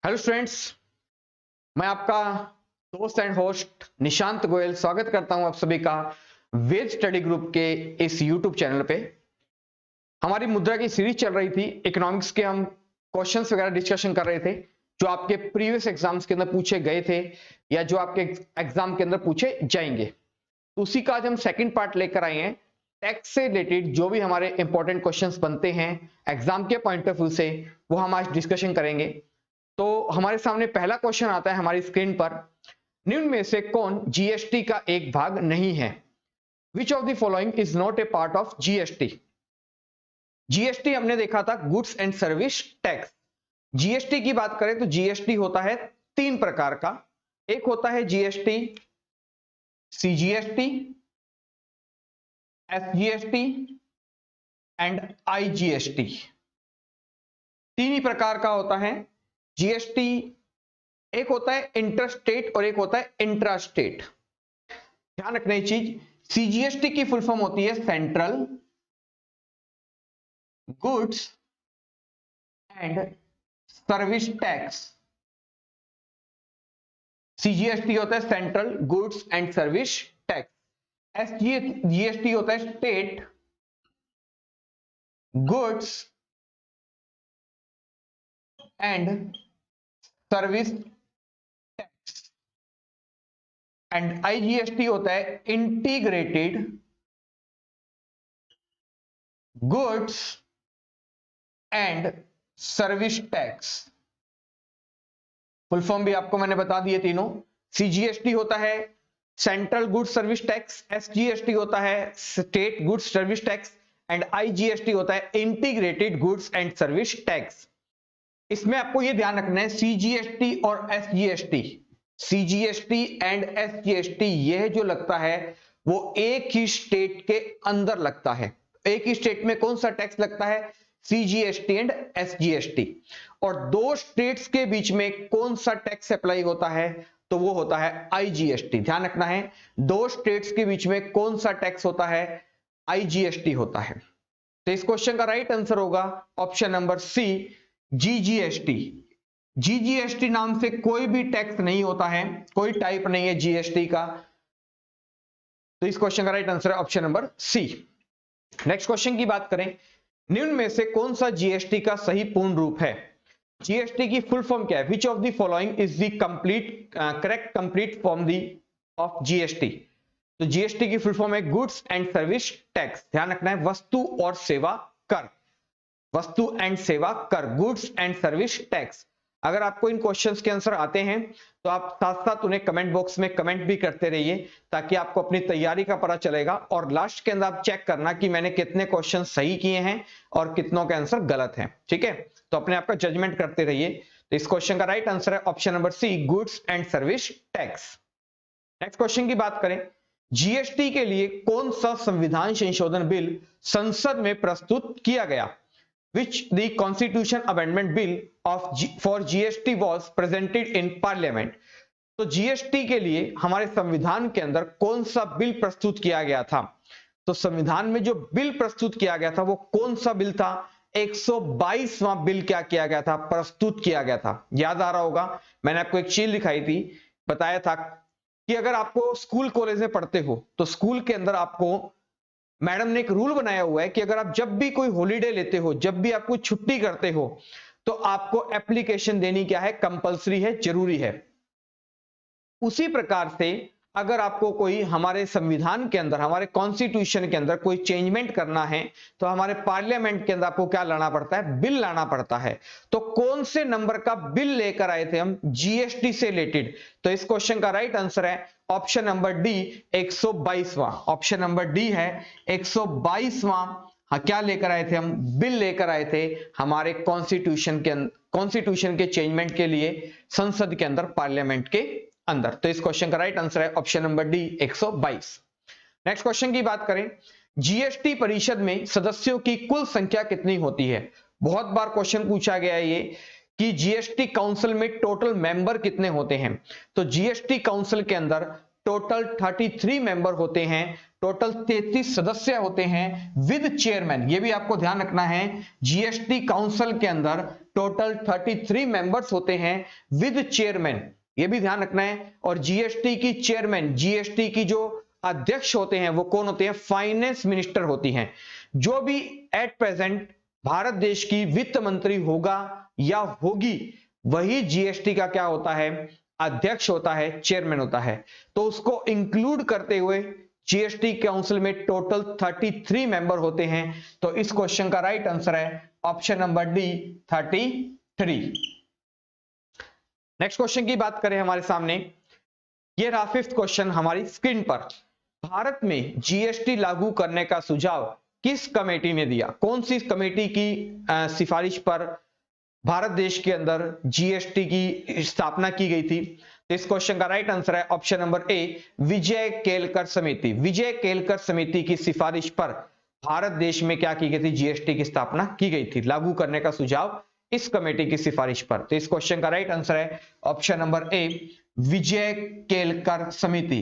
Hello students, मैं आपका दोस्त एंड होस्ट निशांत गोयल स्वागत करता हूं आप सभी का वेद स्टडी ग्रुप के इस यूट्यूब चैनल पे। हमारी मुद्रा की सीरीज चल रही थी, इकोनॉमिक्स के हम क्वेश्चंस वगैरह डिस्कशन कर रहे थे जो आपके प्रीवियस एग्जाम्स के अंदर पूछे गए थे या जो आपके एग्जाम के अंदर पूछे जाएंगे। तो उसी का आज हम सेकंड पार्ट लेकर आए हैं। टैक्स से रिलेटेड जो भी हमारे इंपॉर्टेंट क्वेश्चंस बनते हैं एग्जाम के पॉइंट ऑफ व्यू से, वो हम आज डिस्कशन करेंगे। तो हमारे सामने पहला क्वेश्चन आता है हमारी स्क्रीन पर, निम्न में से कौन जीएसटी का एक भाग नहीं है? Which of the following is not a part of GST? GST हमने देखा था goods and service tax. GST की बात करें तो जीएसटी होता है तीन प्रकार का। एक होता है GST CGST, SGST and IGST. तीन ही प्रकार का होता है जीएसटी। एक होता है इंटर स्टेट और एक होता है इंट्रा स्टेट। ध्यान रखने की चीज, सीजीएसटी की फुल फॉर्म होती है central goods and service tax. CGST होता है central goods and service tax. SGST होता है state goods and service tax. And IGST होता है integrated goods and service tax. Full form भी आपको मैंने बता दिए तीनों। सीजीएसटी होता है central goods service tax, SGST होता है state goods service tax and IGST होता है integrated goods and service tax. इसमें आपको यह ध्यान रखना है सीजीएसटी और एसजीएसटी, सीजीएसटी एंड एसजीएसटी यह जो लगता है वो एक ही स्टेट के अंदर लगता है। एक ही स्टेट में कौन सा टैक्स लगता है? CGST and SGST. और दो स्टेट्स के बीच में कौन सा टैक्स अप्लाई होता है? तो वो होता है आईजीएसटी। ध्यान रखना है, दो स्टेट्स के बीच में कौन सा टैक्स होता है? आईजीएसटी होता है। तो इस क्वेश्चन का राइट आंसर होगा ऑप्शन नंबर सी, जीजीएसटी। जीजीएसटी नाम से कोई भी टैक्स नहीं होता है, कोई टाइप नहीं है जीएसटी का। तो इस क्वेश्चन का राइट आंसर है option number C. Next question की बात करें, निम्न में से कौन सा जीएसटी का सही पूर्ण रूप है? जीएसटी की फुल फॉर्म क्या है? Which of the following is the complete correct complete form the of GST? तो जीएसटी की फुल फॉर्म है गुड्स एंड सर्विस टैक्स। ध्यान रखना है, वस्तु और सेवा कर, वस्तु एंड सेवा कर, गुड्स एंड सर्विस टैक्स। अगर आपको इन क्वेश्चंस के आंसर आते हैं तो आप साथ साथ उन्हें कमेंट बॉक्स में कमेंट भी करते रहिए ताकि आपको अपनी तैयारी का पता चलेगा। और लास्ट के अंदर आप चेक करना कि मैंने कितने क्वेश्चन सही किए हैं और कितनों के आंसर गलत हैं। ठीक है, तो अपने आप का जजमेंट करते रहिए। तो इस क्वेश्चन का राइट आंसर है option number C, goods and service tax. Next question की बात करें, जीएसटी के लिए कौन सा संविधान संशोधन बिल संसद में प्रस्तुत किया गया? Which the Constitution Amendment Bill for GST was presented in Parliament? तो जीएसटी के लिए हमारे संविधान के अंदर कौन सा बिल प्रस्तुत किया गया था? तो संविधान में जो बिल प्रस्तुत किया गया था वो कौन सा बिल था? 122वां बिल क्या किया गया था? प्रस्तुत किया गया था। याद आ रहा होगा, मैंने आपको एक चीज दिखाई थी, बताया था कि अगर आपको स्कूल कॉलेज में पढ़ते हो तो स्कूल के अंदर आपको मैडम ने एक रूल बनाया हुआ है कि अगर आप जब भी कोई हॉलीडे लेते हो, जब भी आप कोई छुट्टी करते हो, तो आपको एप्लीकेशन देनी क्या है? कंपलसरी है, जरूरी है। उसी प्रकार से अगर आपको कोई हमारे संविधान के अंदर, हमारे कॉन्स्टिट्यूशन के अंदर कोई चेंजमेंट करना है तो हमारे पार्लियामेंट के अंदर आपको क्या लाना पड़ता है? बिल लाना पड़ता है। तो कौन से नंबर का बिल लेकर आए थे हम जीएसटी से रिलेटेड? तो इस क्वेश्चन का राइट आंसर है ऑप्शन नंबर डी, 122वां। ऑप्शन नंबर डी है 122वां। हाँ, क्या लेकर आए थे हम? बिल लेकर आए थे हमारे कॉन्स्टिट्यूशन के चेंजमेंट के लिए संसद के अंदर, पार्लियामेंट के अंदर। तो इस क्वेश्चन का राइट आंसर है option number D, 122। Next question की बात करें, जीएसटी परिषद में सदस्यों की कुल संख्या कितनी होती है? बहुत बार क्वेश्चन पूछा गया है ये कि जीएसटी काउंसिल में टोटल मेंबर कितने होते हैं? तो जीएसटी काउंसिल के अंदर टोटल 33 मेंबर होते हैं, टोटल 33 सदस्य होते हैं विद चेयरमैन। ये भी आपको ध्यान रखना है, जीएसटी काउंसिल के अंदर टोटल 33 मेंबर्स होते हैं विद चेयरमैन, ये भी ध्यान रखना है। और जीएसटी की चेयरमैन, जीएसटी की जो अध्यक्ष होते हैं वो कौन होते हैं? फाइनेंस मिनिस्टर होती हैं। जो भी एट प्रेजेंट भारत देश की वित्त मंत्री होगा या होगी, वही जीएसटी का क्या होता है? अध्यक्ष होता है, चेयरमैन होता है। तो उसको इंक्लूड करते हुए जीएसटी काउंसिल में टोटल 33 मेंबर होते हैं। तो इस क्वेश्चन का राइट आंसर है option number D, 33। Next question की बात करें हमारे सामने, ये रहा फिफ्थ क्वेश्चन हमारी स्क्रीन पर। भारत में जीएसटी लागू करने का सुझाव किस कमेटी ने दिया? कौन सी कमेटी की सिफारिश पर भारत देश के अंदर जीएसटी की स्थापना की गई थी? तो इस क्वेश्चन का राइट आंसर है ऑप्शन नंबर ए, विजय केलकर समिति। विजय केलकर समिति की सिफारिश पर भारत देश में क्या की गई थी? जीएसटी की स्थापना की गई थी। लागू करने का सुझाव इस कमेटी की सिफारिश पर। तो इस क्वेश्चन का राइट आंसर है ऑप्शन नंबर ए, विजय केलकर समिति।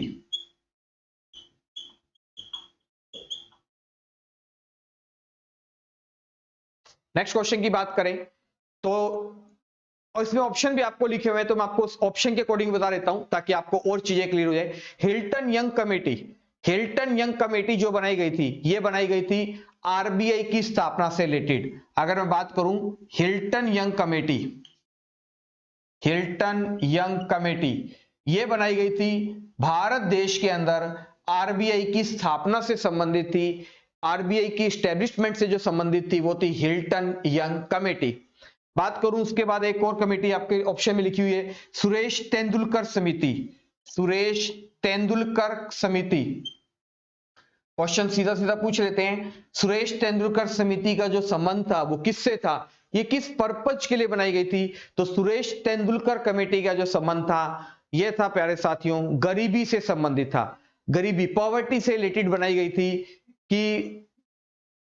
नेक्स्ट क्वेश्चन की बात करें तो, और इसमें ऑप्शन भी आपको लिखे हुए हैं, तो मैं आपको ऑप्शन के अकॉर्डिंग बता देता हूं ताकि आपको और चीजें क्लियर हो जाए। Hilton young committee, Hilton young committee जो बनाई गई थी, ये बनाई गई थी आरबीआई की स्थापना से रिलेटेड। अगर मैं बात करूं Hilton young committee, Hilton young committee ये बनाई गई थी भारत देश के अंदर आरबीआई की स्थापना से संबंधित थी, आरबीआई की स्टैब्लिशमेंट से जो संबंधित थी वो थी हिल्टन यंग कमेटी। बात करूं उसके बाद एक और कमेटी आपके ऑप्शन में लिखी हुई है, सुरेश तेंदुलकर समिति। सुरेश तेंदुलकर समिति, क्वेश्चन सीधा सीधा पूछ लेते हैं, सुरेश तेंदुलकर समिति का जो संबंध था वो किससे था? ये किस पर्पज के लिए बनाई गई थी? तो सुरेश तेंदुलकर कमेटी का जो संबंध था ये था प्यारे साथियों, गरीबी से संबंधित था। गरीबी, पॉवर्टी से रिलेटेड बनाई गई थी कि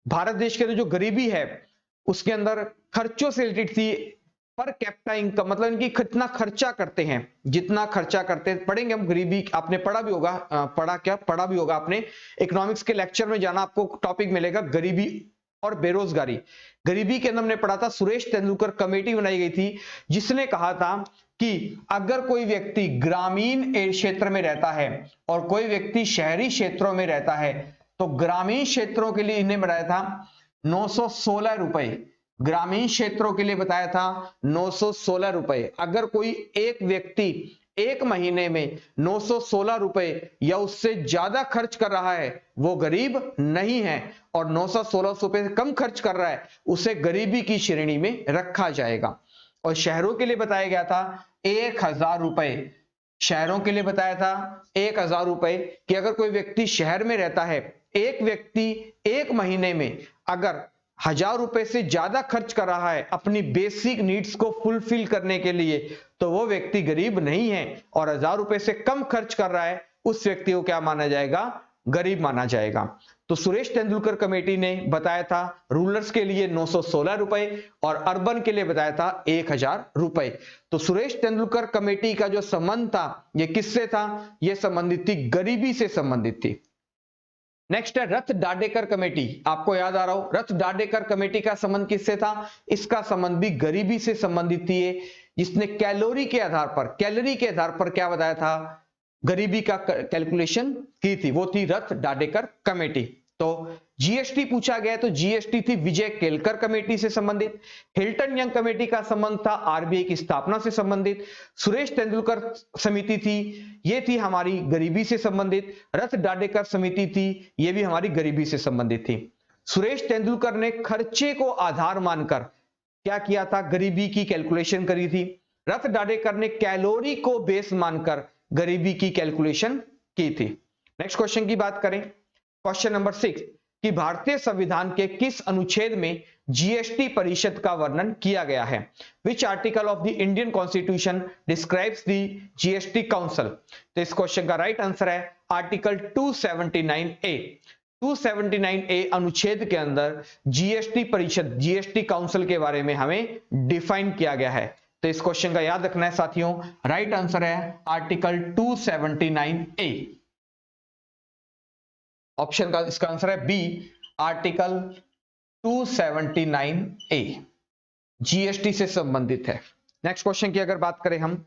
भारत देश के अंदर जो गरीबी है उसके अंदर खर्चों से रिलेटेड थी। पर कैपिटा इनकम मतलब इनकी कितना खर्चा करते हैं, जितना खर्चा करते हैं, पढ़ेंगे हम गरीबी, आपने पढ़ा भी होगा, पढ़ा भी होगा आपने, इकोनॉमिक्स के लेक्चर में जाना, आपको टॉपिक मिलेगा गरीबी और बेरोजगारी। गरीबी के अंदर हमने पढ़ा था, सुरेश तेंदुलकर कमेटी बनाई गई थी जिसने कहा था कि अगर कोई व्यक्ति ग्रामीण क्षेत्र में रहता है और कोई व्यक्ति शहरी क्षेत्रों में रहता है, तो ग्रामीण क्षेत्रों के लिए इन्हें बनाया था 916 रुपए, ग्रामीण क्षेत्रों के लिए बताया था 916 रुपए। अगर कोई एक व्यक्ति एक महीने में 916 रुपए या उससे ज्यादा खर्च कर रहा है वो गरीब नहीं है, और 916 रुपए से कम खर्च कर रहा है उसे गरीबी की श्रेणी में रखा जाएगा। और शहरों के लिए बताया गया था 1000 रुपए, शहरों के लिए बताया था 1000 रुपए कि अगर कोई व्यक्ति शहर में रहता है, एक व्यक्ति एक महीने में अगर 1000 रुपए से ज्यादा खर्च कर रहा है अपनी बेसिक नीड्स को फुलफिल करने के लिए, तो वो व्यक्ति गरीब नहीं है, और 1000 रुपए से कम खर्च कर रहा है उस व्यक्ति को क्या माना जाएगा? गरीब माना जाएगा। तो सुरेश तेंदुलकर कमेटी ने बताया था रूरल्स के लिए 916 रुपए और अर्बन के लिए बताया था 1000 रुपए। तो सुरेश तेंदुलकर कमेटी का जो संबंध था ये किससे था? ये संबंधित थी, गरीबी से संबंधित थी। नेक्स्ट है रथ डाडेकर कमेटी, आपको याद आ रहा हो रथ डाडेकर कमेटी का संबंध किससे था? इसका संबंध भी गरीबी से संबंधित थी, जिसने कैलोरी के आधार पर क्या बताया था? गरीबी का कैलकुलेशन की थी, वो थी रथ डाडेकर कमेटी। तो जीएसटी पूछा गया तो जीएसटी थी विजय केलकर कमेटी से संबंधित। हिल्टन यंग कमेटी का संबंध था आरबीआई की स्थापना से संबंधित। सुरेश तेंदुलकर समिति थी, ये थी हमारी गरीबी से संबंधित। रथ डाडेकर समिति थी, ये भी हमारी गरीबी से संबंधित थी। सुरेश तेंदुलकर ने खर्चे को आधार मानकर क्या किया था? गरीबी की कैलकुलेशन करी थी। रथ डाडेकर ने कैलोरी को बेस मानकर गरीबी की कैलकुलेशन की थी। नेक्स्ट क्वेश्चन की बात करें, क्वेश्चन नंबर 6 कि भारतीय संविधान के किस अनुच्छेद में जीएसटी परिषद का वर्णन किया गया है? Which article of the Indian constitution describes the GST council? तो इस क्वेश्चन का राइट आंसर है आर्टिकल 279A। 279A अनुच्छेद के अंदर जीएसटी परिषद, जीएसटी काउंसिल के बारे में हमें डिफाइन किया गया है। तो इस क्वेश्चन का याद रखना है साथियों, राइट आंसर है आर्टिकल 279A। ऑप्शन का इसका आंसर है बी, आर्टिकल 279A। जीएसटी से संबंधित है। नेक्स्ट क्वेश्चन की अगर बात करें हम,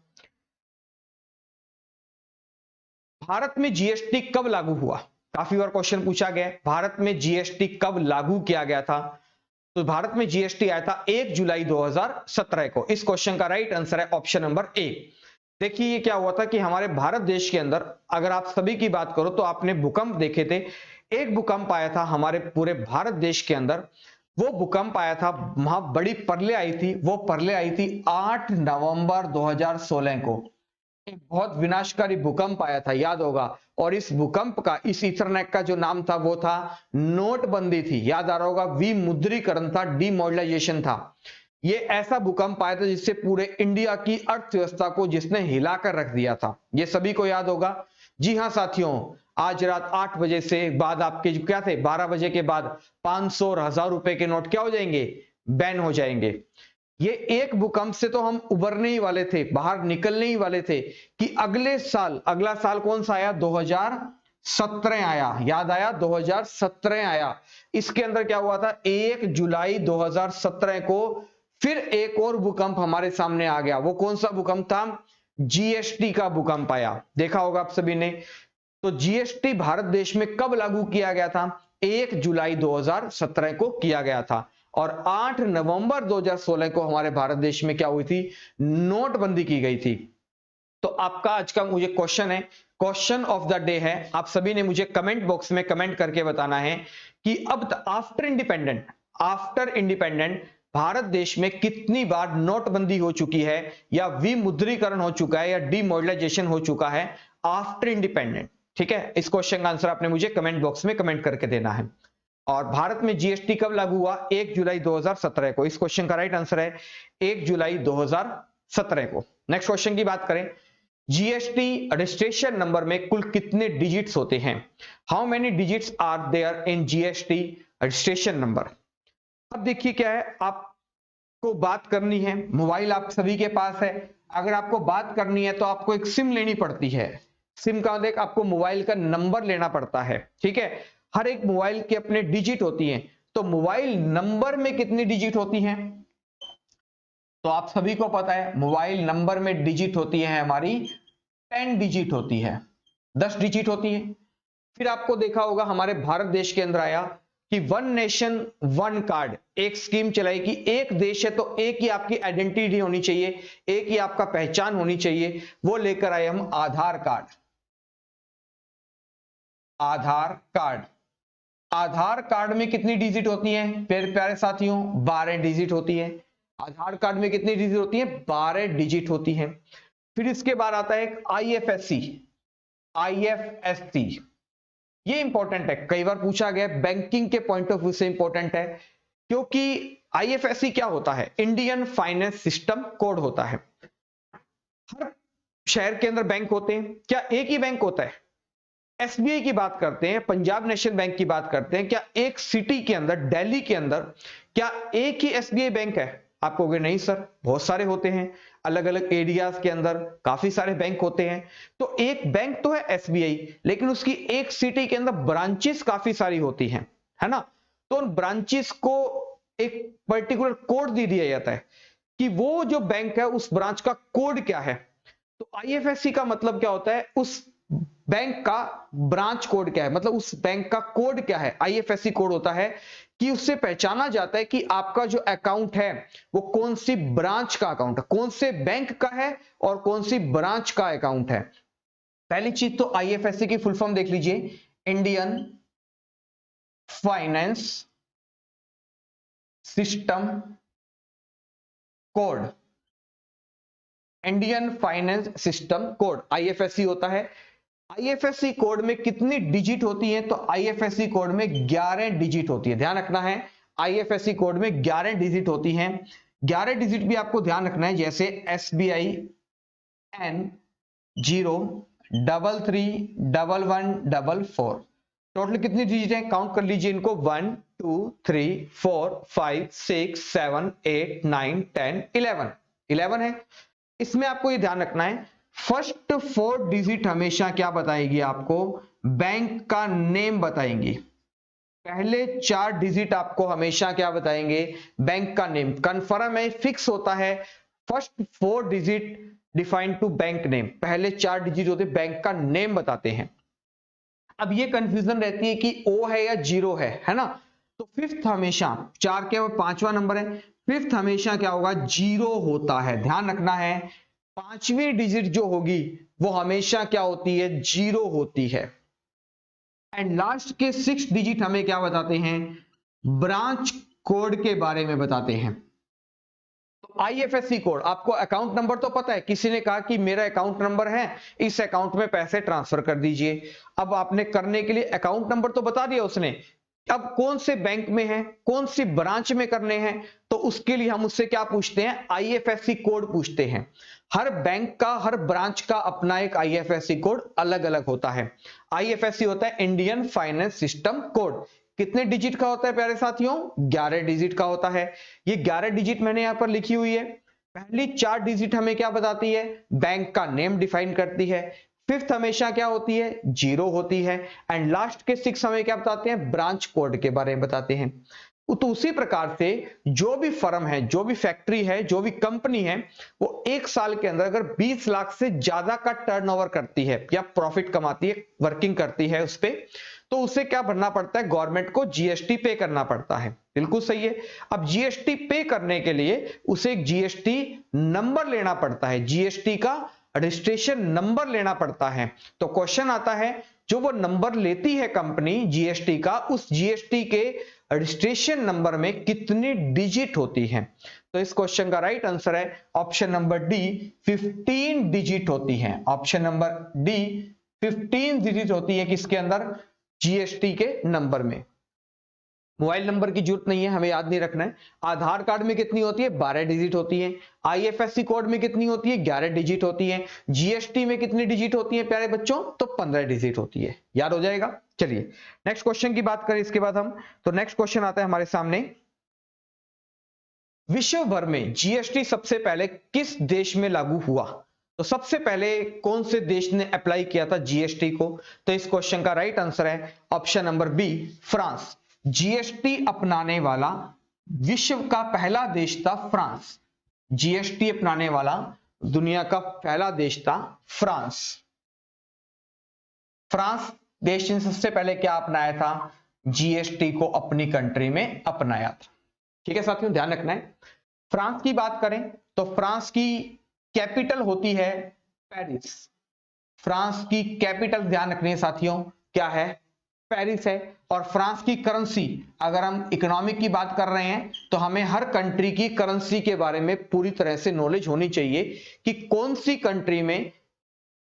भारत में जीएसटी कब लागू हुआ? काफी बार क्वेश्चन पूछा गया है, भारत में जीएसटी कब लागू किया गया था? तो भारत में जीएसटी आया था 1 जुलाई 2017 को। इस क्वेश्चन का राइट आंसर है ऑप्शन नंबर ए। देखिए ये क्या हुआ था कि हमारे भारत देश के अंदर अगर आप सभी की बात करो तो आपने भूकंप देखे थे। एक भूकंप आया था हमारे पूरे भारत देश के अंदर, वो भूकंप आया था, वहां बड़ी परले आई थी, वो परले आई थी 8 नवंबर 2016 को। एक बहुत विनाशकारी भूकंप आया था, याद होगा। और इस भूकंप का, इस ईथरनेट का जो नाम था वो था नोटबंदी थी, याद आ रहा होगा। विमुद्रीकरण था, डीमोनेटाइजेशन था। ये ऐसा भूकंप आया था जिससे पूरे इंडिया की अर्थव्यवस्था को जिसने हिलाकर रख दिया था, ये सभी को याद होगा। जी हां साथियों, आज रात 8 बजे से बाद आपके जो क्या थे 12 बजे के बाद 500 और 1000 रुपए के नोट क्या हो जाएंगे, बैन हो जाएंगे। ये एक भूकंप से तो हम उबरने ही वाले थे, बाहर निकलने ही वाले थे कि अगले साल, अगला साल कौन सा आया, 2017 आया, याद आया 2017 आया। इसके अंदर क्या हुआ था, 1 जुलाई 2017 को फिर एक और भूकंप हमारे सामने आ गया। वो कौन सा भूकंप था, जीएसटी का भूकंप आया, देखा होगा आप सभी ने। तो जीएसटी भारत देश में कब लागू किया गया था, 1 जुलाई 2017 को किया गया था। और 8 नवंबर 2016 को हमारे भारत देश में क्या हुई थी, नोटबंदी की गई थी। तो आपका आज का मुझे क्वेश्चन है, क्वेश्चन ऑफ द डे है, आप सभी ने मुझे कमेंट बॉक्स में कमेंट करके बताना है कि अब आफ्टर इंडिपेंडेंट भारत देश में कितनी बार नोटबंदी हो चुकी है, या विमुद्रीकरण हो चुका है, या डीमोनेटाइजेशन हो चुका है आफ्टर इंडिपेंडेंट। ठीक है, इस क्वेश्चन का आंसर आपने मुझे कमेंट बॉक्स में कमेंट करके देना है। और भारत में जीएसटी कब लागू हुआ, 1 जुलाई 2017 को। इस क्वेश्चन का राइट आंसर है 1 जुलाई 2017 को। नेक्स्ट क्वेश्चन की बात करें, जीएसटी रजिस्ट्रेशन नंबर में कुल कितने डिजिट्स होते हैं? How many digits are there in GST registration number? अब देखिए क्या है, आपको बात करनी है, मोबाइल आप सभी के पास है। अगर आपको बात करनी है तो आपको एक सिम लेनी पड़ती है। सिम का मतलब आपको मोबाइल का नंबर लेना पड़ता है। ठीक है, हर एक मोबाइल के अपने डिजिट होती हैं। तो मोबाइल नंबर में कितनी डिजिट होती हैं? तो आप सभी को पता है मोबाइल नंबर में डिजिट होती है हमारी 10 डिजिट होती है, 10 डिजिट होती है। फिर आपको देखा होगा हमारे भारत देश के अंदर आया कि वन नेशन वन कार्ड, एक स्कीम चलाई कि एक देश है तो एक ही आपकी आइडेंटिटी होनी चाहिए, एक ही आपका पहचान होनी चाहिए। वो लेकर आए हम आधार कार्ड। आधार कार्ड, आधार कार्ड में कितनी डिजिट होती है प्यारे प्यारे साथियों, 12 डिजिट होती है। आधार कार्ड में कितनी डिजिट होती है, 12 डिजिट होती है। फिर इसके बाद आता है आईएफएससी। आईएफएससी ये इंपॉर्टेंट है, कई बार पूछा गया, बैंकिंग के पॉइंट ऑफ व्यू से इंपॉर्टेंट है, क्योंकि आईएफएससी क्या होता है, इंडियन फाइनेंस सिस्टम कोड होता है। हर शहर के अंदर बैंक होते हैं, क्या एक ही बैंक होता है? एसबीआई की बात करते हैं, पंजाब नेशनल बैंक की बात करते हैं, क्या एक सिटी के अंदर, दिल्ली के अंदर क्या एक ही एसबीआई बैंक है? आप कहोगे नहीं सर, बहुत सारे होते हैं, अलग अलग एरियाज के अंदर काफी सारे बैंक होते हैं। तो एक बैंक तो है एसबीआई, लेकिन उसकी एक सिटी के अंदर ब्रांचेस काफी सारी होती हैं, है ना। तो उन ब्रांचेस को एक पर्टिकुलर कोड दे दिया जाता है कि वो जो बैंक है उस ब्रांच का कोड क्या है। तो आईएफएससी का मतलब क्या होता है, उस बैंक का ब्रांच कोड क्या है, मतलब उस बैंक का कोड क्या है। आईएफएससी कोड होता है कि उससे पहचाना जाता है कि आपका जो अकाउंट है वो कौन सी ब्रांच का अकाउंट है, कौन से बैंक का है और कौन सी ब्रांच का अकाउंट है। पहली चीज तो आईएफएससी की फुल फॉर्म देख लीजिए, Indian finance system code. Indian finance system code IFSC होता है। आईएफएससी कोड में कितनी डिजिट होती है, तो आईएफएससी कोड में 11 डिजिट होती है, ध्यान रखना है। आईएफएससी कोड में 11 डिजिट होती हैं। 11 डिजिट भी आपको ध्यान रखना है, जैसे SBI N0331144। टोटल कितनी डिजिट है, काउंट कर लीजिए इनको, 1 2 3 4 5 6 7 8 9 10 11 है। इसमें आपको ये ध्यान रखना है, फर्स्ट 4 डिजिट हमेशा क्या बताएगी आपको, बैंक का नेम बताएंगी। पहले 4 डिजिट आपको हमेशा क्या बताएंगे, बैंक का नेम। कन्फर्म है, फिक्स होता है, first 4 digit defined to bank name, पहले 4 डिजिट होते बैंक का नेम बताते हैं। अब ये कंफ्यूजन रहती है कि ओ है या जीरो है ना। तो फिफ्थ हमेशा, 4 के और 5वां नंबर है, फिफ्थ हमेशा क्या होगा, जीरो होता है। ध्यान रखना है, 5वीं डिजिट जो होगी वो हमेशा क्या होती है, जीरो होती है। एंड लास्ट के 6 डिजिट हमें क्या बताते हैं, ब्रांच कोड के बारे में बताते हैं। तो आईएफएससी कोड, आपको अकाउंट नंबर तो पता है, किसी ने कहा कि मेरा अकाउंट नंबर है, इस अकाउंट में पैसे ट्रांसफर कर दीजिए। अब आपने करने के लिए अकाउंट नंबर तो बता दिया उसने, अब कौन से बैंक में है, कौन सी ब्रांच में करने हैं, तो उसके लिए हम उससे क्या पूछते हैं, आईएफएससी कोड पूछते हैं। हर बैंक का, हर ब्रांच का अपना एक आईएफएससी कोड अलग अलग होता है। आईएफएससी होता है इंडियन फाइनेंस सिस्टम कोड। कितने डिजिट का होता है प्यारे साथियों, 11 डिजिट का होता है। ये 11 डिजिट मैंने यहां पर लिखी हुई है। पहली 4 डिजिट हमें क्या बताती है, बैंक का नेम डिफाइन करती है। फिफ्थ हमेशा क्या होती है, जीरो होती है। एंड लास्ट के 6 हमें क्या बताते हैं, ब्रांच कोड के बारे में बताते हैं। तो उसी प्रकार से जो भी फर्म है, जो भी फैक्ट्री है, जो भी कंपनी है, वो एक साल के अंदर अगर 20 लाख से ज्यादा का टर्नओवर करती है या प्रॉफिट कमाती है, वर्किंग करती है उस पे, तो उसे क्या भरना पड़ता है, गवर्नमेंट को जीएसटी पे करना पड़ता है। बिल्कुल सही है। अब जीएसटी पे करने के लिए उसे एक जीएसटी नंबर लेना पड़ता है, जीएसटी का रजिस्ट्रेशन नंबर लेना पड़ता है। तो क्वेश्चन आता है, जो वो नंबर लेती है कंपनी जीएसटी का, उस जीएसटी के रजिस्ट्रेशन नंबर में कितनी डिजिट होती है। तो इस क्वेश्चन का राइट आंसर है ऑप्शन नंबर डी, 15 डिजिट होती है। ऑप्शन नंबर डी 15 डिजिट होती है किसके अंदर, जीएसटी के नंबर में। मोबाइल नंबर की जरूरत नहीं है, हमें याद नहीं रखना है। आधार कार्ड में कितनी होती है, 12 डिजिट होती है। आईएफएससी कोड में कितनी होती है, 11 डिजिट होती है। जीएसटी में कितनी डिजिट होती है प्यारे बच्चों, तो 15 डिजिट होती है। याद हो जाएगा। चलिए नेक्स्ट क्वेश्चन की बात करें इसके बाद हम, तो नेक्स्ट क्वेश्चन आता है हमारे सामने, विश्व भर में जीएसटी सबसे पहले किस देश में लागू हुआ। तो सबसे पहले कौन से देश ने अप्लाई किया था जीएसटी को, तो इस क्वेश्चन का राइट आंसर है option number B, France. GST अपनाने वाला विश्व का पहला देश था फ्रांस। जीएसटी अपनाने वाला दुनिया का पहला देश था फ्रांस। फ्रांस देश ने सबसे पहले क्या अपनाया था, जीएसटी को अपनी कंट्री में अपनाया था। ठीक है साथियों, ध्यान रखना है। फ्रांस की बात करें तो फ्रांस की कैपिटल होती है पेरिस। फ्रांस की कैपिटल ध्यान रखनी है साथियों, क्या है, पेरिस है। और फ्रांस की करेंसी, अगर हम इकोनॉमिक की बात कर रहे हैं तो हमें हर कंट्री की करेंसी के बारे में पूरी तरह से नॉलेज होनी चाहिए कि कौन सी कंट्री में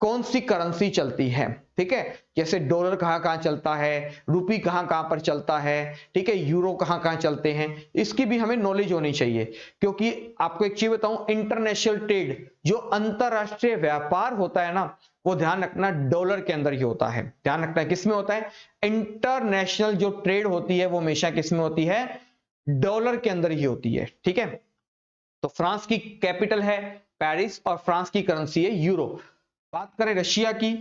कौन सी करेंसी चलती है। ठीक है, जैसे डॉलर कहां कहां चलता है, रुपी कहां कहां पर चलता है, ठीक है, यूरो कहां कहां चलते हैं, इसकी भी हमें नॉलेज होनी चाहिए। क्योंकि आपको एक चीज बताऊं, इंटरनेशनल ट्रेड, जो अंतरराष्ट्रीय व्यापार होता है ना, वो ध्यान रखना डॉलर के अंदर ही होता है। ध्यान रखना किसमें होता है, इंटरनेशनल जो ट्रेड होती है वो हमेशा किसमें होती है, डॉलर के अंदर ही होती है। ठीक है, तो फ्रांस की कैपिटल है पेरिस और फ्रांस की करेंसी है यूरो। बात करें रशिया की,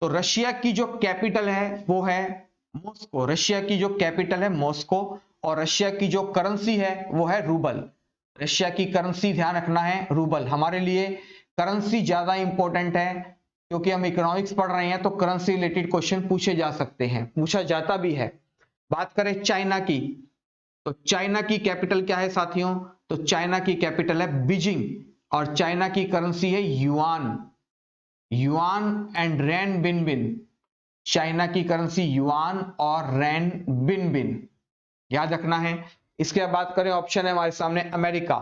तो रशिया की जो कैपिटल है वो है मॉस्को। रशिया की जो कैपिटल है मॉस्को, और रशिया की जो करेंसी है वो है रूबल। रशिया की करेंसी ध्यान रखना है रूबल। हमारे लिए करेंसी ज्यादा इंपॉर्टेंट है, क्योंकि हम इकोनॉमिक्स पढ़ रहे हैं तो करेंसी रिलेटेड क्वेश्चन पूछे जा सकते हैं, पूछा जाता भी है। बात करें चाइना की, तो चाइना की कैपिटल क्या है साथियों, तो चाइना की कैपिटल है बीजिंग, और चाइना की करेंसी है yuan. Yuan and renminbi, China की करेंसी युआन और रैन बिनबिन, याद रखना है। इसके बाद बात करें, ऑप्शन है हमारे सामने अमेरिका।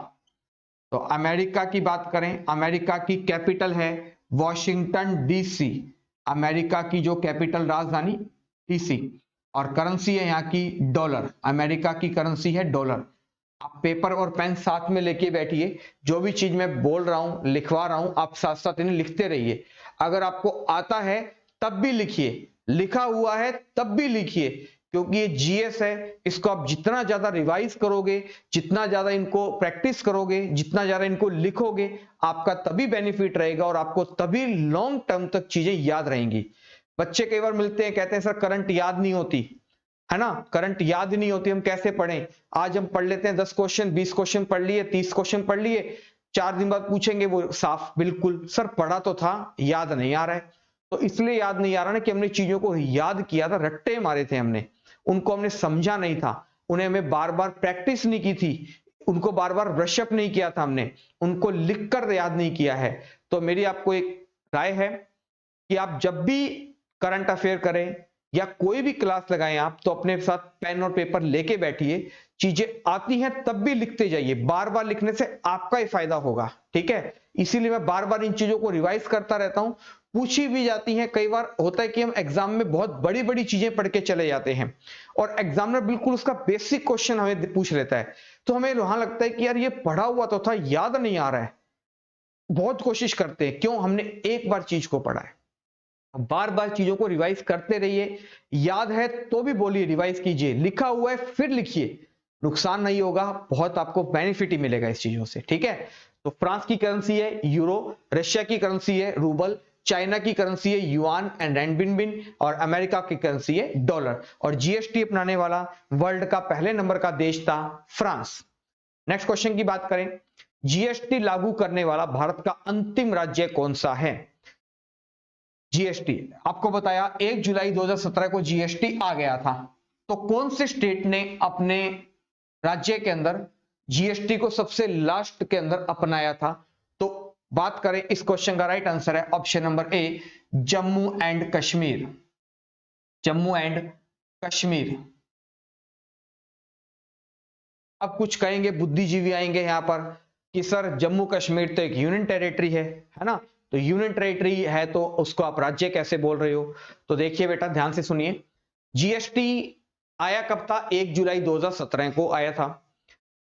तो अमेरिका की बात करें, अमेरिका की कैपिटल है वॉशिंगटन डीसी। अमेरिका की जो कैपिटल राजधानी डीसी, और करेंसी है यहाँ की डॉलर। अमेरिका की करेंसी है डॉलर। आप पेपर और पेन साथ में लेके बैठिए, जो भी चीज मैं बोल रहा हूं, लिखवा रहा हूं, आप साथ साथ इन्हें लिखते रहिए। अगर आपको आता है तब भी लिखिए, लिखा हुआ है तब भी लिखिए, क्योंकि ये जीएस है, इसको आप जितना ज्यादा रिवाइज करोगे, जितना ज्यादा इनको प्रैक्टिस करोगे, जितना ज्यादा इनको लिखोगे, आपका तभी बेनिफिट रहेगा और आपको तभी लॉन्ग टर्म तक चीजें याद रहेंगी। बच्चे कई बार मिलते हैं, कहते हैं सर करंट याद नहीं होती। है ना, करंट याद नहीं होती, हम कैसे पढ़ें? आज हम पढ़ लेते हैं 10 क्वेश्चन, 20 क्वेश्चन पढ़ लिए, 30 क्वेश्चन पढ़ लिए, 4 दिन बाद पूछेंगे वो साफ बिल्कुल सर पढ़ा तो था, याद नहीं आ रहा है। तो इसलिए याद नहीं आ रहा ना कि हमने चीजों को याद किया था, रट्टे मारे थे हमने, उनको हमने समझा नहीं था, उन्हें हमें बार बार प्रैक्टिस नहीं की थी, उनको बार बार ब्रशअप नहीं किया था हमने, उनको लिखकर याद नहीं किया है। तो मेरी आपको एक राय है कि आप जब भी करंट अफेयर करें या कोई भी क्लास लगाएं आप, तो अपने साथ पेन और पेपर लेके बैठिए, चीजें आती हैं तब भी लिखते जाइए, बार बार लिखने से आपका ही फायदा होगा, ठीक है? इसीलिए मैं बार बार इन चीजों को रिवाइज करता रहता हूं, पूछी भी जाती हैं, कई बार होता है कि हम एग्जाम में बहुत बड़ी बड़ी चीजें पढ़ के चले जाते हैं और एग्जामिनर बिल्कुल उसका बेसिक क्वेश्चन हमें पूछ लेता है, तो हमें वहां लगता है कि यार ये पढ़ा हुआ तो था, याद नहीं आ रहा है। बहुत कोशिश करते हैं, क्यों? हमने एक बार चीज को पढ़ा है। बार बार चीजों को रिवाइज करते रहिए, याद है तो भी बोलिए, रिवाइज कीजिए, लिखा हुआ है फिर लिखिए, नुकसान नहीं होगा, बहुत आपको बेनिफिट ही मिलेगा इस चीजों से, ठीक है? तो फ्रांस की करेंसी है यूरो, रशिया की करेंसी है रूबल, चाइना की करेंसी है युआन एंड रेनबिनबिन, और अमेरिका की करेंसी है डॉलर। और जीएसटी अपनाने वाला वर्ल्ड का पहले नंबर का देश था फ्रांस। नेक्स्ट क्वेश्चन की बात करें, जीएसटी लागू करने वाला भारत का अंतिम राज्य कौन सा है? जीएसटी आपको बताया 1 जुलाई 2017 को जीएसटी आ गया था, तो कौन से स्टेट ने अपने राज्य के अंदर जीएसटी को सबसे लास्ट के अंदर अपनाया था? तो बात करें, इस क्वेश्चन का राइट आंसर है option number A, Jammu and Kashmir. Jammu and Kashmir. अब कुछ कहेंगे, बुद्धिजीवी आएंगे यहां पर कि सर जम्मू कश्मीर तो एक यूनियन टेरिटरी है ना, तो यूनियन टेरिटरी है तो उसको आप राज्य कैसे बोल रहे हो? तो देखिए बेटा, ध्यान से सुनिए, जीएसटी आया कब था? 1 जुलाई 2017 को आया था,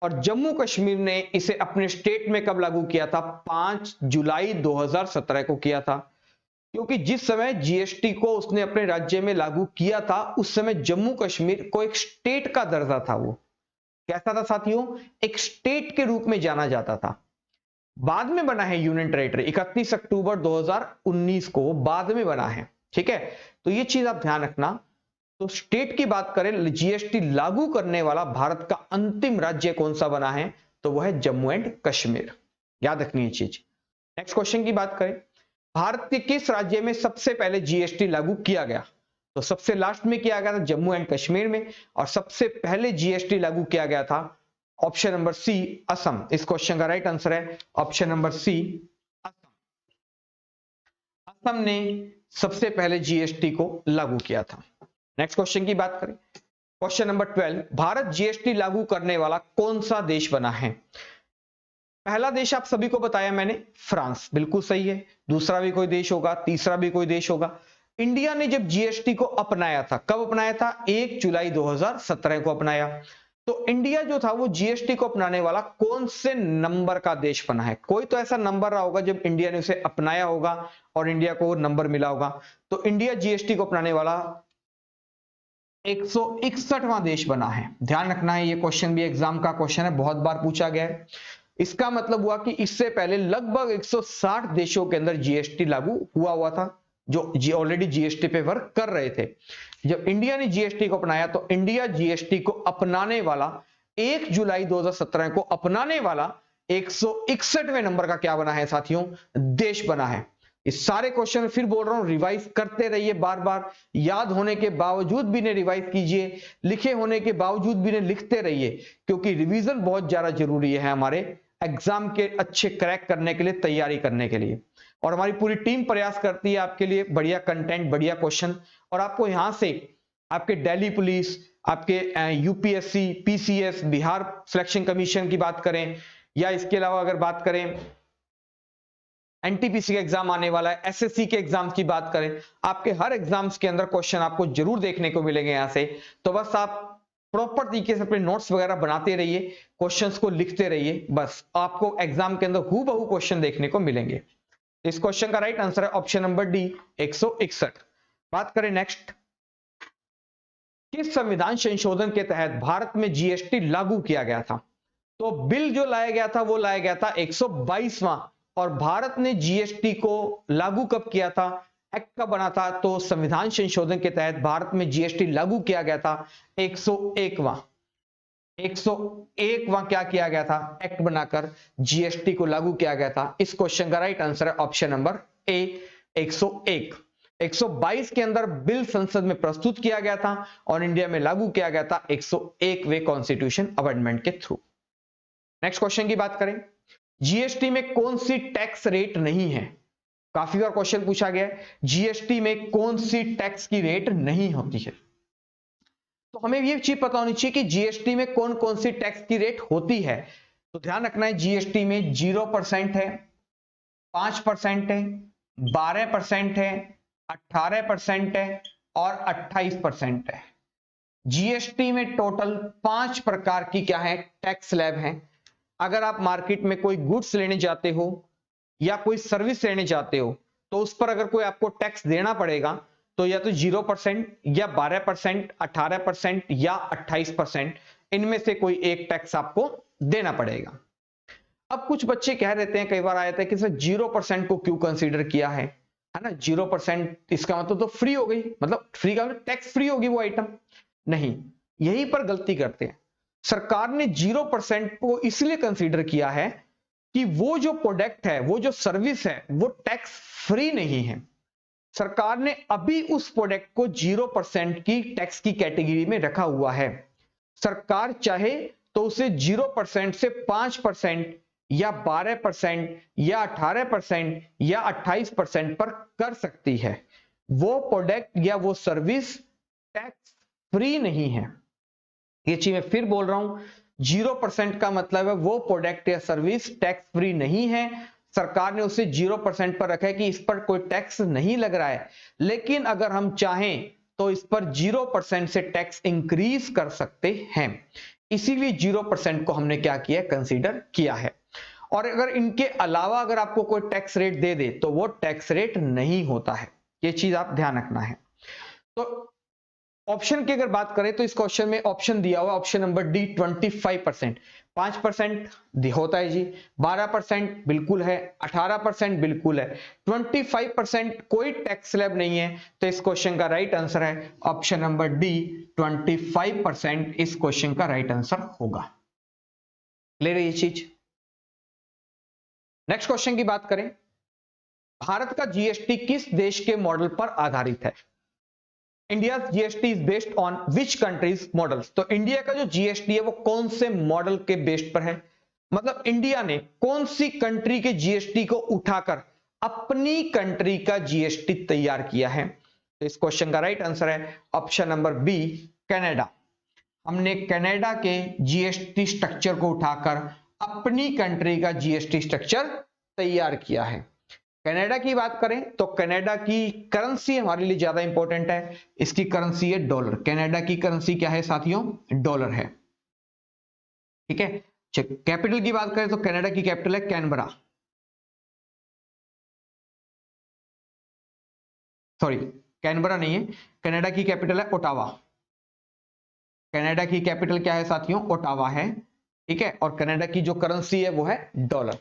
और जम्मू कश्मीर ने इसे अपने स्टेट में कब लागू किया था? 5 जुलाई 2017 को किया था, क्योंकि जिस समय जीएसटी को उसने अपने राज्य में लागू किया था उस समय जम्मू कश्मीर को एक स्टेट का दर्जा था। वो कैसा था साथियों? एक स्टेट के रूप में जाना जाता था। बाद में बना है यूनियन टेरिटरी, 31 अक्टूबर 2019 को बाद में बना है, ठीक है? तो ये चीज आप ध्यान रखना। तो स्टेट की बात करें, जीएसटी लागू करने वाला भारत का अंतिम राज्य कौन सा बना है? तो वह है जम्मू एंड कश्मीर, याद रखनी ये चीज। नेक्स्ट क्वेश्चन की बात करें, भारत के किस राज्य में सबसे पहले जीएसटी लागू किया गया? तो सबसे लास्ट में किया गया था जम्मू एंड कश्मीर में, और सबसे पहले जीएसटी लागू किया गया था ऑप्शन नंबर सी, असम। इस क्वेश्चन का राइट आंसर है option number C, Assam. Assam ने सबसे पहले जीएसटी को लागू किया था। नेक्स्ट क्वेश्चन की बात करें, क्वेश्चन नंबर 12, भारत जीएसटी लागू करने वाला कौन सा देश बना है? पहला देश आप सभी को बताया मैंने, फ्रांस, बिल्कुल सही है। दूसरा भी कोई देश होगा, तीसरा भी कोई देश होगा। इंडिया ने जब जीएसटी को अपनाया था, कब अपनाया था? 1 जुलाई 2017 को अपनाया। तो इंडिया जो था वो जीएसटी को अपनाने वाला कौन से नंबर का देश बना है? कोई तो ऐसा नंबर रहा होगा जब इंडिया ने उसे अपनाया होगा और इंडिया को वो नंबर मिला होगा। तो इंडिया जीएसटी को अपनाने वाला 161वां देश बना है। ध्यान रखना है, ये क्वेश्चन भी एग्जाम का क्वेश्चन है, बहुत बार पूछा गया है। इसका मतलब हुआ कि इससे पहले लगभग 160 देशों के अंदर जीएसटी लागू हुआ था, जो ऑलरेडी जीएसटी पे वर्क कर रहे थे। जब इंडिया ने जीएसटी को अपनाया तो इंडिया जीएसटी को अपनाने वाला 1 जुलाई 2017 को अपनाने वाला 161वें नंबर का क्या बना है साथियों? देश बना है। इस सारे क्वेश्चन फिर बोल रहा हूं, रिवाइज करते रहिए, बार बार याद होने के बावजूद भी ने रिवाइज कीजिए, लिखे होने के बावजूद भी ने लिखते रहिए, क्योंकि रिवीजन बहुत ज्यादा जरूरी है हमारे एग्जाम के अच्छे क्रैक करने के लिए, तैयारी करने के लिए। और हमारी पूरी टीम प्रयास करती है आपके लिए बढ़िया कंटेंट, बढ़िया क्वेश्चन, और आपको यहां से आपके दिल्ली पुलिस, आपके UPSC, PCS, Bihar selection commission की बात करें, या इसके अलावा अगर बात करें एनटीपीसी का एग्जाम आने वाला है, एसएससी के एग्जाम की बात करें, आपके हर एग्जाम्स के अंदर क्वेश्चन आपको जरूर देखने को मिलेंगे यहां से। तो बस आप प्रॉपर तरीके से अपने नोट्स वगैरह बनाते रहिए, क्वेश्चंस को लिखते रहिए, बस आपको एग्जाम के अंदर हूबहू क्वेश्चन देखने को मिलेंगे। इस क्वेश्चन का राइट आंसर है ऑप्शन नंबर डी, 161। बात करें नेक्स्ट, किस संविधान संशोधन के तहत भारत में जीएसटी लागू किया गया था? तो बिल जो लाया गया था वो लाया गया था 122वां, और भारत ने जीएसटी को लागू कब किया था? एक्ट कब बना था? तो संविधान संशोधन के तहत भारत में जीएसटी लागू किया गया था 101वां क्या किया गया था? एक्ट बनाकर जीएसटी को लागू किया गया था। इस क्वेश्चन का राइट आंसर है ऑप्शन नंबर ए 101। 122 के अंदर बिल संसद में प्रस्तुत किया गया था और इंडिया में लागू किया गया था 101वें कॉन्स्टिट्यूशन अमेंडमेंट के थ्रू। नेक्स्ट क्वेश्चन की बात करें, जीएसटी में कौन सी टैक्स रेट नहीं है? काफी बार क्वेश्चन पूछा गया है, जीएसटी में कौन सी टैक्स की रेट नहीं होती है? तो हमें ये चीज पता होनी चाहिए कि जीएसटी में कौन कौन सी टैक्स की रेट होती है। तो ध्यान रखना है, जीएसटी में 0% है, 5% है, 12% है, 18% है और 28% है। जीएसटी में टोटल 5 प्रकार की क्या है? टैक्स स्लैब है। अगर आप मार्केट में कोई गुड्स लेने जाते हो या कोई सर्विस लेने जाते हो तो उस पर अगर कोई आपको टैक्स देना पड़ेगा तो या तो 0% या 12%, 18% या 28%, इनमें से कोई एक टैक्स आपको देना पड़ेगा। अब कुछ बच्चे कह देते हैं, कई बार आया था कि सर 0% को क्यों कंसीडर किया है ना? 0% इसका मतलब तो फ्री हो गई, मतलब फ्री का मतलब टैक्स फ्री होगी वो आइटम। नहीं, यहीं पर गलती करते हैं। सरकार ने 0% को इसलिए कंसीडर किया है कि वो जो प्रोडक्ट है, वो जो सर्विस है, वो टैक्स फ्री नहीं है। सरकार ने अभी उस प्रोडक्ट को 0% की टैक्स की कैटेगरी में रखा हुआ है। सरकार चाहे तो उसे 0% से 5% या 12% या 18% या 28% पर कर सकती है। वो प्रोडक्ट या वो सर्विस टैक्स फ्री नहीं है। ये चीज मैं फिर बोल रहा हूं, 0% का मतलब है वो प्रोडक्ट या सर्विस टैक्स फ्री नहीं है। सरकार ने उसे 0% पर रखा है कि इस पर कोई टैक्स नहीं लग रहा है, लेकिन अगर हम चाहें तो इस पर 0% से टैक्स इंक्रीज कर सकते हैं। इसीलिए 0% को हमने क्या किया? कंसीडर किया है। और अगर इनके अलावा अगर आपको कोई टैक्स रेट दे दे तो वो टैक्स रेट नहीं होता है। ये चीज आप ध्यान रखना है। तो ऑप्शन की अगर बात करें तो इस क्वेश्चन में ऑप्शन दिया हुआ ऑप्शन नंबर डी 25%, 5% होता है जी, 12% बिल्कुल है, 18% बिल्कुल है, 25% कोई टैक्स स्लैब नहीं है। तो इस क्वेश्चन का राइट आंसर है ऑप्शन नंबर डी 25%। इस क्वेश्चन का राइट आंसर होगा। क्लियर है ये चीज? नेक्स्ट क्वेश्चन की बात करें, भारत का जीएसटी किस देश के मॉडल पर आधारित है? India GST is based on which countries models? तो इंडिया का जो जीएसटी है वो कौन से मॉडल के बेस्ड पर है? मतलब इंडिया ने कौन सी कंट्री के जीएसटी को उठाकर अपनी कंट्री का जीएसटी तैयार किया है? तो इस क्वेश्चन का राइट आंसर है ऑप्शन नंबर बी कनाडा। हमने कनाडा के जीएसटी स्ट्रक्चर को उठाकर अपनी कंट्री का जीएसटी स्ट्रक्चर तैयार किया है। कनाडा की बात करें तो कनाडा की करेंसी हमारे लिए ज्यादा इंपॉर्टेंट है। इसकी करेंसी है डॉलर। कनाडा की करेंसी क्या है साथियों? डॉलर है। ठीक है। कैपिटल की बात करें तो कनाडा की कैपिटल है कैनबरा, सॉरी कैनबरा नहीं है, कनाडा की कैपिटल है ओटावा। कनाडा की कैपिटल क्या है साथियों? ओटावा है। ठीक है। और कनाडा की जो करेंसी है वो है डॉलर।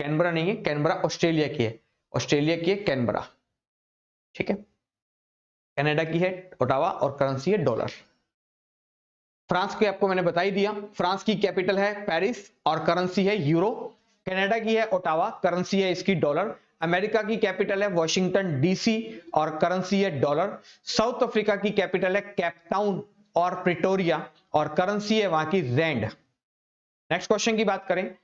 कैनबरा नहीं है, कैनबरा ऑस्ट्रेलिया की है, ऑस्ट्रेलिया की है कैनबरा। ठीक है। कनाडा की है ओटावा और करेंसी है डॉलर। फ्रांस की आपको मैंने बता ही दिया, फ्रांस की कैपिटल है पेरिस और करेंसी है यूरो। कनाडा की है ओटावा, करेंसी है इसकी डॉलर। अमेरिका की कैपिटल है वॉशिंगटन डीसी और करेंसी है डॉलर। साउथ अफ्रीका की कैपिटल है कैपटाउन और प्रिटोरिया और करेंसी है वहां की रैंड। नेक्स्ट क्वेश्चन की बात करें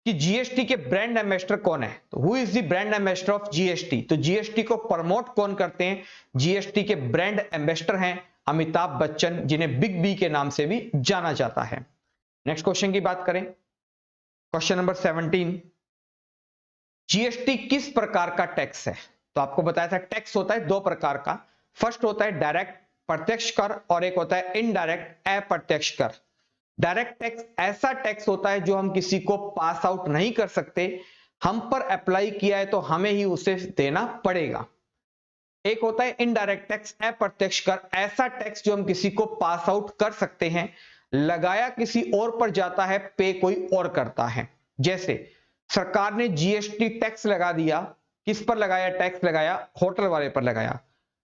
कि जीएसटी के ब्रांड एम्बेसडर कौन है? तो who is the brand ambassador of GST? तो जीएसटी को प्रमोट कौन करते हैं? जीएसटी के ब्रांड एम्बेसडर हैं अमिताभ बच्चन, जिन्हें बिग बी के नाम से भी जाना जाता है। नेक्स्ट क्वेश्चन की बात करें, क्वेश्चन नंबर 17, जीएसटी किस प्रकार का टैक्स है? तो आपको बताया था टैक्स होता है दो प्रकार का। फर्स्ट होता है डायरेक्ट प्रत्यक्ष कर और एक होता है इनडायरेक्ट अप्रत्यक्ष कर। डायरेक्ट टैक्स ऐसा टैक्स होता है जो हम किसी को पास आउट नहीं कर सकते, हम पर अप्लाई किया है तो हमें ही उसे देना पड़ेगा। एक होता है इनडायरेक्ट टैक्स अप्रत्यक्ष कर, ऐसा टैक्स जो हम किसी को पास आउट कर सकते हैं, लगाया किसी और पर जाता है, पे कोई और करता है। जैसे सरकार ने जीएसटी टैक्स लगा दिया किस पर लगाया टैक्स? लगाया होटल वाले पर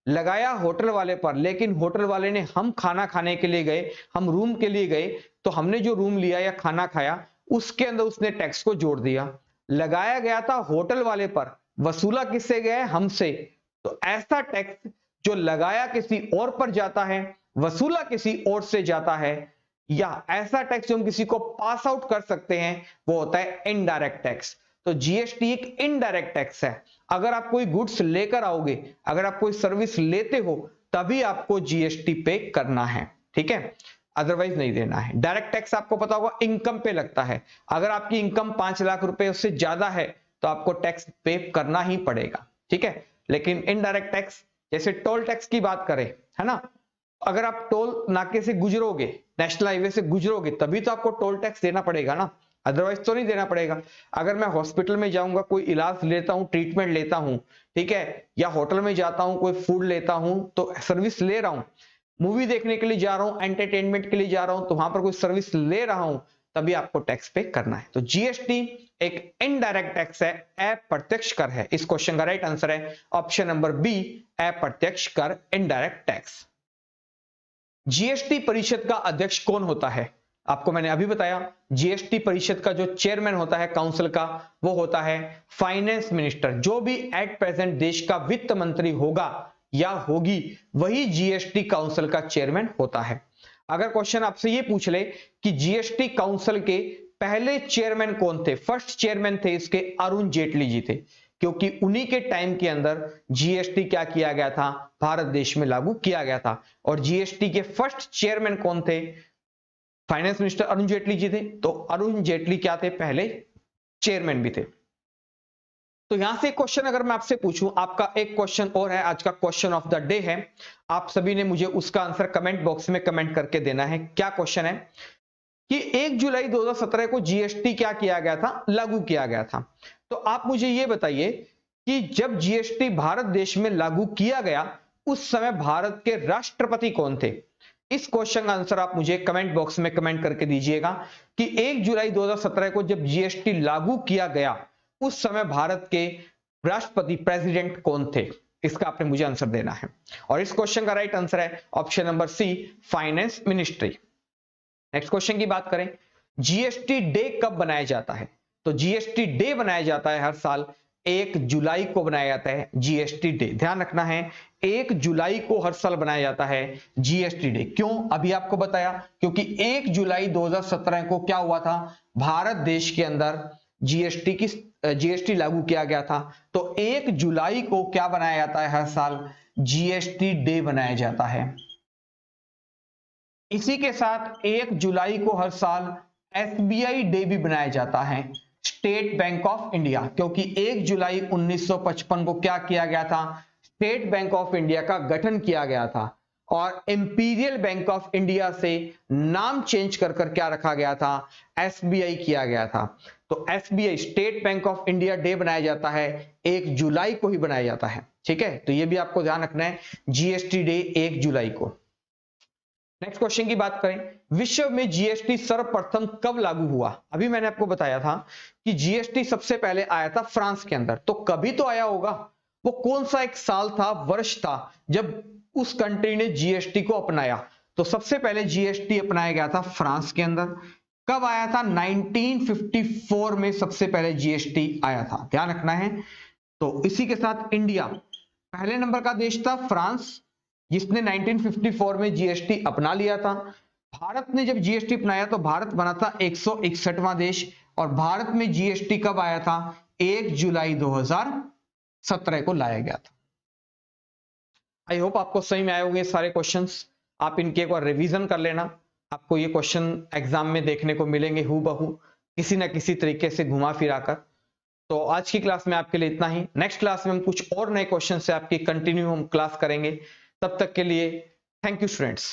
लगाया होटल वाले पर। लेकिन होटल वाले ने, हम खाना खाने के लिए गए, हम रूम के लिए गए, तो हमने जो रूम लिया या खाना खाया उसके अंदर उसने टैक्स को जोड़ दिया। लगाया गया था होटल वाले पर, वसूला किससे गया है? हमसे। तो ऐसा टैक्स जो लगाया किसी और पर जाता है, वसूला किसी और से जाता है, या ऐसा टैक्स जो हम किसी को पास आउट कर सकते हैं, वो होता है इनडायरेक्ट टैक्स। तो जीएसटी एक इनडायरेक्ट टैक्स है। अगर आप कोई गुड्स लेकर आओगे, अगर आप कोई सर्विस लेते हो, तभी आपको जीएसटी पे करना है, ठीक है, अदरवाइज नहीं देना है। डायरेक्ट टैक्स आपको पता होगा इनकम पे लगता है। अगर आपकी इनकम 5 लाख रुपए उससे ज्यादा है तो आपको टैक्स पे करना ही पड़ेगा, ठीक है। लेकिन इनडायरेक्ट टैक्स, जैसे टोल टैक्स की बात करें, है ना, अगर आप टोल नाके से गुजरोगे, नेशनल हाईवे से गुजरोगे, तभी तो आपको टोल टैक्स देना पड़ेगा ना, अदरवाइज तो नहीं देना पड़ेगा। अगर मैं हॉस्पिटल में जाऊंगा, कोई इलाज लेता हूं, ट्रीटमेंट लेता हूं, ठीक है, या होटल में जाता हूं, कोई फूड लेता हूं, तो सर्विस ले रहा हूं, मूवी देखने के लिए जा रहा हूं, एंटरटेनमेंट के लिए जा रहा हूं, तो वहां पर कोई सर्विस ले रहा हूं, तभी आपको टैक्स पे करना है। तो जीएसटी एक इनडायरेक्ट टैक्स है, अप्रत्यक्ष कर है। इस क्वेश्चन का राइट आंसर है ऑप्शन नंबर बी, अप्रत्यक्ष कर, इनडायरेक्ट टैक्स। जीएसटी परिषद का अध्यक्ष कौन होता है? आपको मैंने अभी बताया, जीएसटी परिषद का जो चेयरमैन होता है काउंसिल का, वो होता है फाइनेंस मिनिस्टर। जो भी एट प्रेजेंट देश का वित्त मंत्री होगा या होगी, वही जीएसटी काउंसिल का चेयरमैन होता है। अगर क्वेश्चन आपसे ये पूछ ले कि जीएसटी काउंसिल के पहले चेयरमैन कौन थे, फर्स्ट चेयरमैन थे इसके अरुण जेटली जी थे, क्योंकि उन्हीं के टाइम के अंदर जीएसटी क्या किया गया था, भारत देश में लागू किया गया था। और जीएसटी के फर्स्ट चेयरमैन कौन थे? फाइनेंस मिनिस्टर अरुण जेटली जी थे। तो अरुण जेटली क्या थे? पहले चेयरमैन भी थे। तो यहां से क्वेश्चन अगर मैं आपसे पूछूं, आपका एक क्वेश्चन और है, आज का क्वेश्चन ऑफ द डे है, आप सभी ने मुझे उसका आंसर कमेंट बॉक्स में कमेंट करके देना है। क्या क्वेश्चन है कि 1 जुलाई 2017 को जीएसटी क्या किया गया था, लागू किया गया था। तो आप मुझे यह बताइए कि जब जीएसटी भारत देश में लागू किया गया, उस समय भारत के राष्ट्रपति कौन थे? इस क्वेश्चन का आंसर आप मुझे कमेंट बॉक्स में कमेंट करके दीजिएगा कि 1 जुलाई 2017 को जब जीएसटी लागू किया गया, उस समय भारत के राष्ट्रपति, प्रेसिडेंट कौन थे? इसका आपने मुझे आंसर देना है। और इस क्वेश्चन का राइट आंसर है option number C, finance ministry. Next question की बात करें, जीएसटी डे कब बनाया जाता है? तो जीएसटी डे बनाया जाता है हर साल 1 जुलाई को बनाया जाता है जीएसटी डे। ध्यान रखना है, 1 जुलाई को हर साल बनाया जाता है जीएसटी डे। क्यों? अभी आपको बताया, क्योंकि 1 जुलाई 2017 को क्या हुआ था, भारत देश के अंदर जीएसटी लागू किया गया था। तो 1 जुलाई को क्या बनाया जाता है हर साल? जीएसटी डे बनाया जाता है। इसी के साथ 1 जुलाई को हर साल एसबीआई डे भी बनाया जाता है, स्टेट बैंक ऑफ इंडिया, क्योंकि 1 जुलाई 1955 को क्या किया गया था, स्टेट बैंक ऑफ इंडिया का गठन किया गया था और इंपीरियल बैंक ऑफ इंडिया से नाम चेंज कर क्या रखा गया था, एसबीआई किया गया था। तो SBI, state bank of India day बनाया जाता है 1 जुलाई को ही बनाया जाता है, ठीक है। तो ये भी आपको ध्यान रखना है, जीएसटी डे 1 जुलाई को। नेक्स्ट क्वेश्चन की बात करें, विश्व में जीएसटी सर्वप्रथम कब लागू हुआ? अभी मैंने आपको बताया था कि जीएसटी सबसे पहले आया था फ्रांस के अंदर, तो कभी तो आया होगा, वो कौन सा एक साल था, वर्ष था, जब उस कंट्री ने जीएसटी को अपनाया? तो सबसे पहले जीएसटी अपनाया गया था फ्रांस के अंदर। कब आया था? 1954 में सबसे पहले जीएसटी आया था, ध्यान रखना है। तो इसी के साथ इंडिया पहले नंबर का देश था, फ्रांस, जिसने 1954 में जीएसटी अपना लिया था। भारत ने जब जीएसटी अपनाया तो भारत बना था 161वां देश, और भारत में जीएसटी कब आया था? 1 जुलाई 2017 को लाया गया था। आई होप आपको सही में आए होंगे सारे क्वेश्चंस। आप इनके एक बार रिवीजन कर लेना, आपको ये क्वेश्चन एग्जाम में देखने को मिलेंगे हूबहू, किसी ना किसी तरीके से घुमा फिरा कर। तो आज की क्लास में आपके लिए इतना ही। नेक्स्ट क्लास में हम कुछ और नए क्वेश्चन से आपकी कंटिन्यू हम क्लास करेंगे। तब तक के लिए थैंक यू स्टूडेंट्स।